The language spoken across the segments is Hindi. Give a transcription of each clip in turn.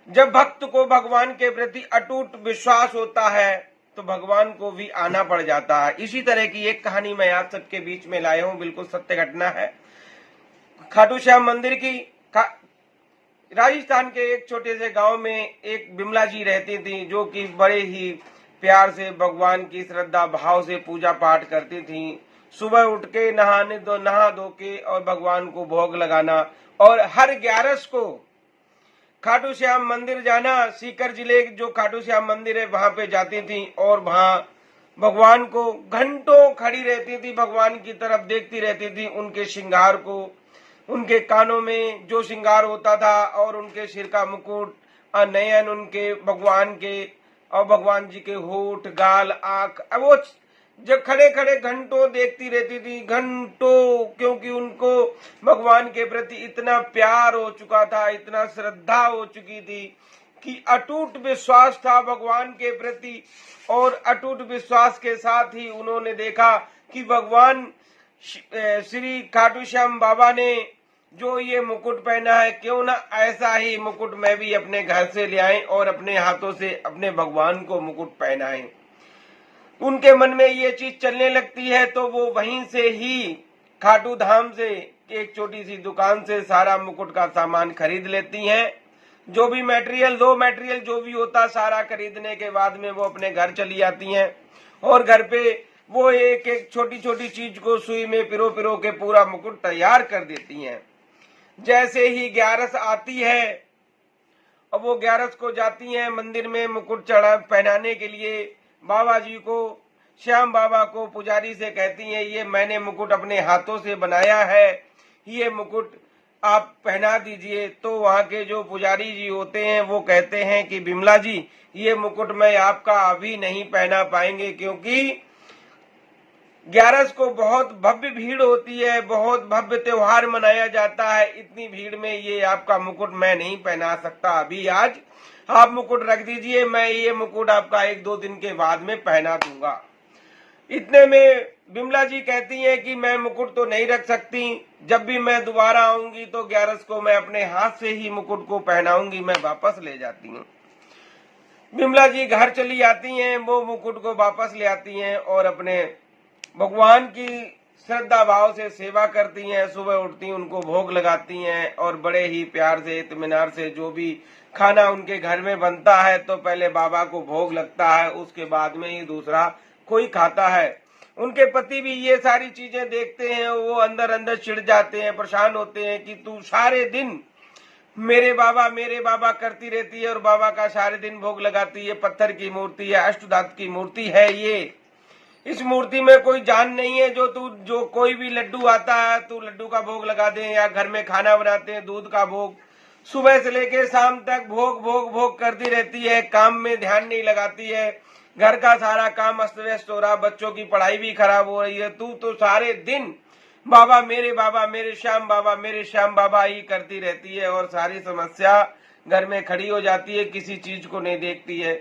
जब भक्त को भगवान के प्रति अटूट विश्वास होता है तो भगवान को भी आना पड़ जाता है। इसी तरह की एक कहानी मैं आप सबके बीच में लाया हूं, बिल्कुल सत्य घटना है। खाटू श्याम मंदिर की राजस्थान के एक छोटे से गांव में एक बिमला जी रहती थी, जो कि बड़े ही प्यार से भगवान की श्रद्धा भाव से पूजा पाठ करती थी। सुबह उठ के नहा धो के और भगवान को भोग लगाना, और हर 11 को खाटू श्याम मंदिर जाना। सीकर जिले जो खाटू श्याम मंदिर है वहां पे जाती थी और वहां भगवान को घंटों खड़ी रहती थी, भगवान की तरफ देखती रहती थी, उनके श्रृंगार को, उनके कानों में जो श्रृंगार होता था और उनके सिर का मुकुट, नयन उनके भगवान के, और भगवान जी के होठ, गाल, आंख, वो जब खड़े खड़े घंटों देखती रहती थी, घंटों, क्योंकि उनको भगवान के प्रति इतना प्यार हो चुका था, इतना श्रद्धा हो चुकी थी कि अटूट विश्वास था भगवान के प्रति। और अटूट विश्वास के साथ ही उन्होंने देखा कि भगवान श्री खाटू श्याम बाबा ने जो ये मुकुट पहना है, क्यों ना ऐसा ही मुकुट मैं भी अपने घर से ले आए और अपने हाथों से अपने भगवान को मुकुट पहनाएं। उनके मन में ये चीज चलने लगती है तो वो वहीं से ही खाटू धाम से एक छोटी सी दुकान से सारा मुकुट का सामान खरीद लेती हैं। जो भी मटेरियल जो भी होता सारा खरीदने के बाद में वो अपने घर चली आती हैं और घर पे वो एक एक छोटी छोटी चीज को सुई में पिरो पिरो के पूरा मुकुट तैयार कर देती हैं। जैसे ही 11 आती है और वो 11 को जाती हैं मंदिर में मुकुट चढ़ा पहनाने के लिए, बाबा जी को, श्याम बाबा को, पुजारी से कहती हैं ये मैंने मुकुट अपने हाथों से बनाया है, ये मुकुट आप पहना दीजिए। तो वहां के जो पुजारी जी होते हैं वो कहते हैं कि बिमला जी ये मुकुट मैं आपका अभी नहीं पहना पाएंगे, क्योंकि 11 को बहुत भव्य भीड़ होती है, बहुत भव्य त्योहार मनाया जाता है, इतनी भीड़ में ये आपका मुकुट मैं नहीं पहना सकता अभी, आज आप मुकुट रख दीजिए, मैं ये मुकुट आपका 1-2 दिन के बाद में पहना दूंगा। इतने में बिमला जी कहती हैं कि मैं मुकुट तो नहीं रख सकती, जब भी मैं दोबारा आऊंगी तो 11 को मैं अपने हाथ से ही मुकुट को पहनाऊंगी, मैं वापस ले जाती हूँ। बिमला जी घर चली आती हैं, वो मुकुट को वापस ले आती हैं और अपने भगवान की श्रद्धा भाव से सेवा करती हैं। सुबह उठती उनको भोग लगाती हैं और बड़े ही प्यार से इत्मीनान से जो भी खाना उनके घर में बनता है तो पहले बाबा को भोग लगता है, उसके बाद में ही दूसरा कोई खाता है। उनके पति भी ये सारी चीजें देखते हैं, वो अंदर अंदर चिढ़ जाते हैं, परेशान होते हैं कि तू सारे दिन मेरे बाबा करती रहती है और बाबा का सारे दिन भोग लगाती है। पत्थर की मूर्ति है, अष्टधातु की मूर्ति है ये, इस मूर्ति में कोई जान नहीं है। जो कोई भी लड्डू आता है तू लड्डू का भोग लगा दे, या घर में खाना बनाते हैं दूध का भोग, सुबह से लेके शाम तक भोग भोग भोग करती रहती है, काम में ध्यान नहीं लगाती है, घर का सारा काम अस्त व्यस्त हो रहा, बच्चों की पढ़ाई भी खराब हो रही है, तू तो सारे दिन बाबा मेरे श्याम बाबा ही करती रहती है और सारी समस्या घर में खड़ी हो जाती है, किसी चीज को नहीं देखती है।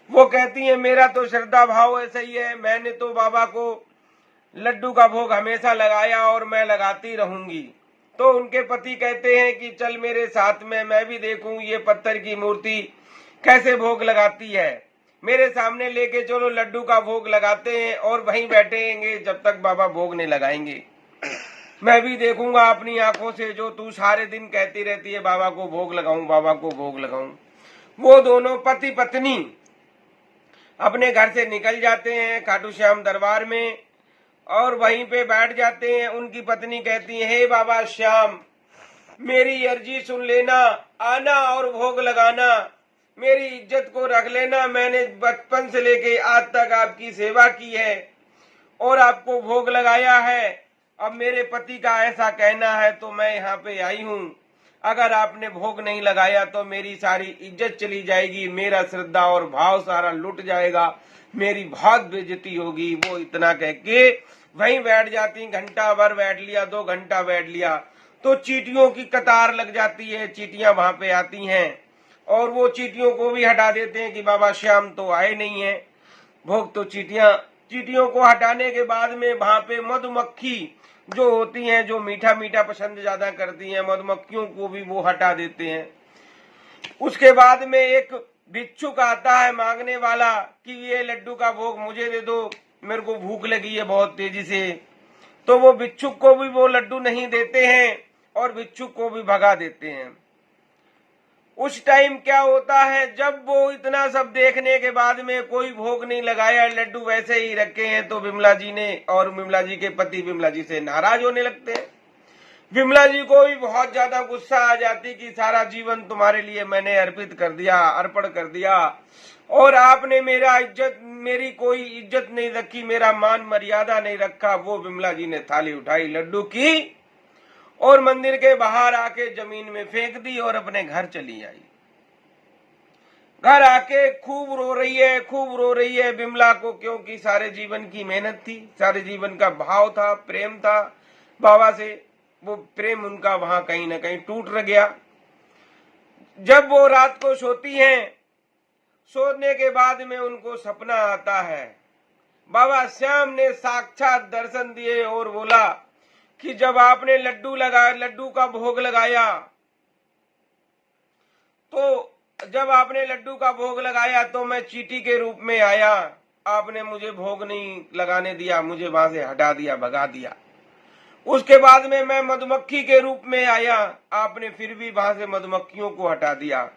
वो कहती है मेरा तो श्रद्धा भाव ऐसा ही है, मैंने तो बाबा को लड्डू का भोग हमेशा लगाया और मैं लगाती रहूंगी। तो उनके पति कहते हैं कि चल मेरे साथ में, मैं भी देखूं ये पत्थर की मूर्ति कैसे भोग लगाती है, मेरे सामने लेके चलो, लड्डू का भोग लगाते हैं और वहीं बैठेंगे जब तक बाबा भोग नहीं लगाएंगे। मैं भी देखूंगा अपनी आंखों से जो तू सारे दिन कहती रहती है बाबा को भोग लगाऊं, बाबा को भोग लगाऊं। वो दोनों पति पत्नी अपने घर से निकल जाते हैं खाटू श्याम दरबार में और वहीं पे बैठ जाते हैं। उनकी पत्नी कहती है हे बाबा श्याम, मेरी अर्जी सुन लेना, आना और भोग लगाना, मेरी इज्जत को रख लेना, मैंने बचपन से लेके आज तक आपकी सेवा की है और आपको भोग लगाया है, अब मेरे पति का ऐसा कहना है तो मैं यहाँ पे आई हूँ, अगर आपने भोग नहीं लगाया तो मेरी सारी इज्जत चली जाएगी, मेरा श्रद्धा और भाव सारा लुट जाएगा, मेरी बहुत बेइज्जती होगी। वो इतना कह के वहीं बैठ जाती, घंटा भर बैठ लिया, 2 घंटा बैठ लिया तो चींटियों की कतार लग जाती है, चींटियां वहां पे आती हैं और वो चींटियों को भी हटा देते हैं कि बाबा श्याम तो आए नहीं है भोग। तो चींटियों को हटाने के बाद में वहां पे मधुमक्खी जो होती हैं, जो मीठा मीठा पसंद ज्यादा करती हैं, मधुमक्खियों को भी वो हटा देते हैं। उसके बाद में एक भिक्षुक आता है मांगने वाला कि ये लड्डू का भोग मुझे दे दो, मेरे को भूख लगी है बहुत तेजी से। तो वो भिक्षुक को भी वो लड्डू नहीं देते हैं और भिक्षुक को भी भगा देते हैं। उस टाइम क्या होता है, जब वो इतना सब देखने के बाद में कोई भोग नहीं लगाया, लड्डू वैसे ही रखे हैं, तो विमला जी ने और विमला जी के पति विमला जी से नाराज होने लगते हैं। विमला जी को भी बहुत ज्यादा गुस्सा आ जाती कि सारा जीवन तुम्हारे लिए मैंने अर्पित कर दिया, अर्पण कर दिया, और आपने मेरी कोई इज्जत नहीं रखी, मेरा मान मर्यादा नहीं रखा। वो विमला जी ने थाली उठाई लड्डू की और मंदिर के बाहर आके जमीन में फेंक दी और अपने घर चली आई। घर आके खूब रो रही है, खूब रो रही है विमला को, क्योंकि सारे जीवन की मेहनत थी, सारे जीवन का भाव था, प्रेम था बाबा से, वो प्रेम उनका वहां कहीं ना कहीं टूट गया। जब वो रात को सोती हैं, सोने के बाद में उनको सपना आता है, बाबा श्याम ने साक्षात दर्शन दिए और बोला कि जब आपने लड्डू का भोग लगाया, तो जब आपने लड्डू का भोग लगाया तो मैं चींटी के रूप में आया, आपने मुझे भोग नहीं लगाने दिया, मुझे वहां से हटा दिया, भगा दिया। उसके बाद में मैं मधुमक्खी के रूप में आया, आपने फिर भी वहां से मधुमक्खियों को हटा दिया।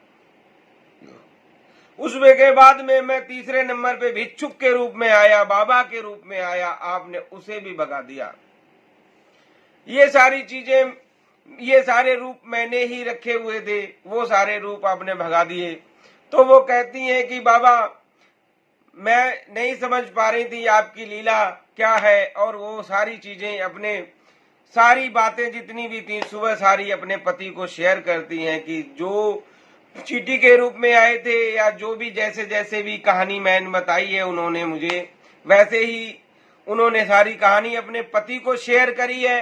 उसके के बाद में मैं तीसरे नंबर पे भिक्षुक के रूप में आया, बाबा के रूप में आया, आपने उसे भी भगा दिया। ये सारी चीजें, ये सारे रूप मैंने ही रखे हुए थे, वो सारे रूप आपने भगा दिए। तो वो कहती हैं कि बाबा मैं नहीं समझ पा रही थी आपकी लीला क्या है, और वो सारी चीजें अपने सारी बातें जितनी भी थी सुबह सारी अपने पति को शेयर करती हैं कि जो चींटी के रूप में आए थे या जो भी जैसे जैसे भी कहानी मैंने बताई है उन्होंने मुझे, वैसे ही उन्होंने सारी कहानी अपने पति को शेयर करी है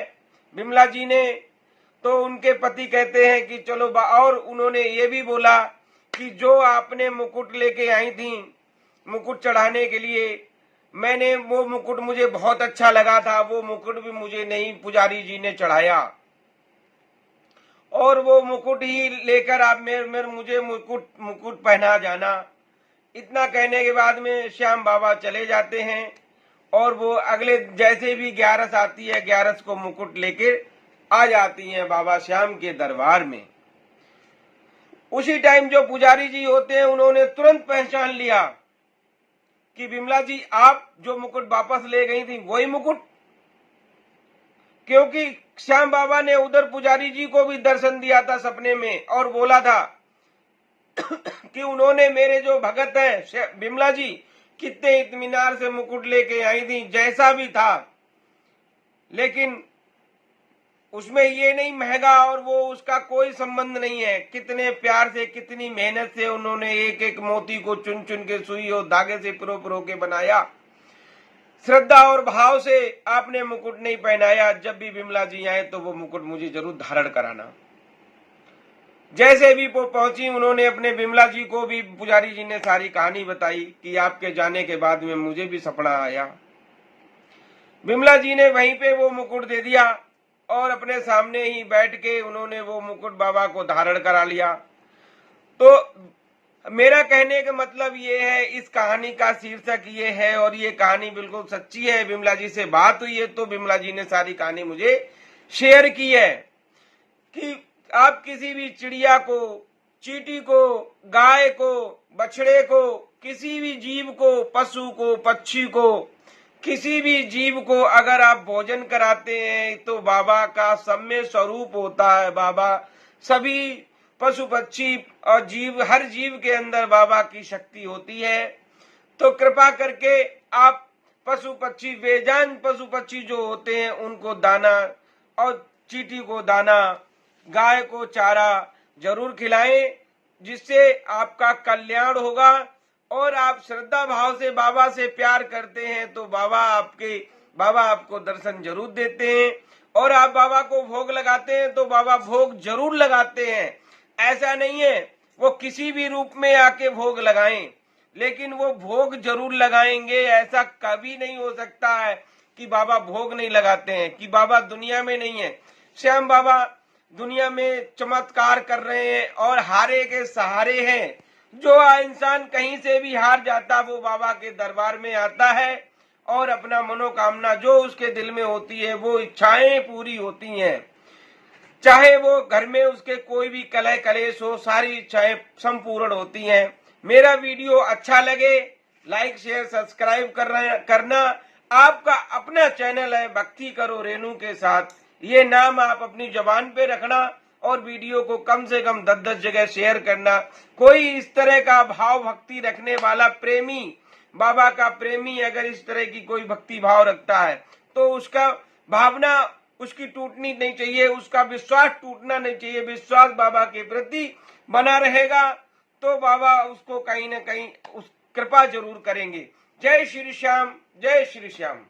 विमला जी ने। तो उनके पति कहते हैं कि चलो, और उन्होंने ये भी बोला कि जो आपने मुकुट लेके आई थी मुकुट चढ़ाने के लिए, मैंने वो मुकुट मुझे बहुत अच्छा लगा था, वो मुकुट भी मुझे नहीं पुजारी जी ने चढ़ाया, और वो मुकुट ही लेकर आप मुझे मुकुट पहना जाना। इतना कहने के बाद में श्याम बाबा चले जाते हैं और वो अगले जैसे भी 11 आती है 11 को मुकुट लेके आ जाती हैं बाबा श्याम के दरबार में। उसी टाइम जो पुजारी जी होते हैं उन्होंने तुरंत पहचान लिया कि विमला जी आप जो मुकुट वापस ले गई थी वही मुकुट, क्योंकि श्याम बाबा ने उधर पुजारी जी को भी दर्शन दिया था सपने में और बोला था कि उन्होंने मेरे जो भगत है विमला जी कितने इत्मीनान से मुकुट लेके आई थी, जैसा भी था, लेकिन उसमें ये नहीं महंगा और वो उसका कोई संबंध नहीं है। कितने प्यार से कितनी मेहनत से उन्होंने एक एक मोती को चुन चुन के सुई और धागे से पिरो के बनाया, श्रद्धा और भाव से आपने मुकुट नहीं पहनाया। जब भी विमला जी आए तो वो मुकुट मुझे जरूर धारण कराना। जैसे भी वो पहुंची उन्होंने अपने विमला जी को भी पुजारी जी ने सारी कहानी बताई कि आपके जाने के बाद में मुझे भी सपना आया। विमला जी ने वहीं पे वो मुकुट दे दिया और अपने सामने ही बैठ के उन्होंने वो मुकुट बाबा को धारण करा लिया। तो मेरा कहने का मतलब ये है, इस कहानी का शीर्षक ये है और ये कहानी बिल्कुल सच्ची है। विमला जी से बात हुई है तो विमला जी ने सारी कहानी मुझे शेयर की है कि आप किसी भी चिड़िया को, चींटी को, गाय को, बछड़े को, किसी भी जीव को, पशु को, पक्षी को, किसी भी जीव को अगर आप भोजन कराते हैं तो बाबा का सम्य स्वरूप होता है। बाबा सभी पशु पक्षी और जीव, हर जीव के अंदर बाबा की शक्ति होती है। तो कृपा करके आप पशु पक्षी, बेजान पशु पक्षी जो होते हैं उनको दाना, और चींटी को दाना, गाय को चारा जरूर खिलाएं, जिससे आपका कल्याण होगा। और आप श्रद्धा भाव से बाबा से प्यार करते हैं तो बाबा आपको दर्शन जरूर देते हैं। और आप बाबा को भोग लगाते हैं तो बाबा भोग जरूर लगाते हैं। ऐसा नहीं है वो किसी भी रूप में आके भोग लगाएं, लेकिन वो भोग जरूर लगाएंगे। ऐसा कभी नहीं हो सकता है कि बाबा भोग नहीं लगाते हैं, कि बाबा दुनिया में नहीं है। श्याम बाबा दुनिया में चमत्कार कर रहे हैं और हारे के सहारे हैं। जो इंसान कहीं से भी हार जाता वो बाबा के दरबार में आता है और अपना मनोकामना जो उसके दिल में होती है वो इच्छाएं पूरी होती हैं। चाहे वो घर में उसके कोई भी कलह कलेश हो, सारी इच्छाएं संपूर्ण होती हैं। मेरा वीडियो अच्छा लगे लाइक शेयर सब्सक्राइब करना। आपका अपना चैनल है भक्ति करो रेनू के साथ, ये नाम आप अपनी जबान पे रखना और वीडियो को कम से कम 10-10 जगह शेयर करना। कोई इस तरह का भाव भक्ति रखने वाला प्रेमी, बाबा का प्रेमी अगर इस तरह की कोई भक्ति भाव रखता है तो उसका भावना उसकी टूटनी नहीं चाहिए, उसका विश्वास टूटना नहीं चाहिए। विश्वास बाबा के प्रति बना रहेगा तो बाबा उसको कहीं न कहीं उस कृपा जरूर करेंगे। जय श्री श्याम, जय श्री श्याम।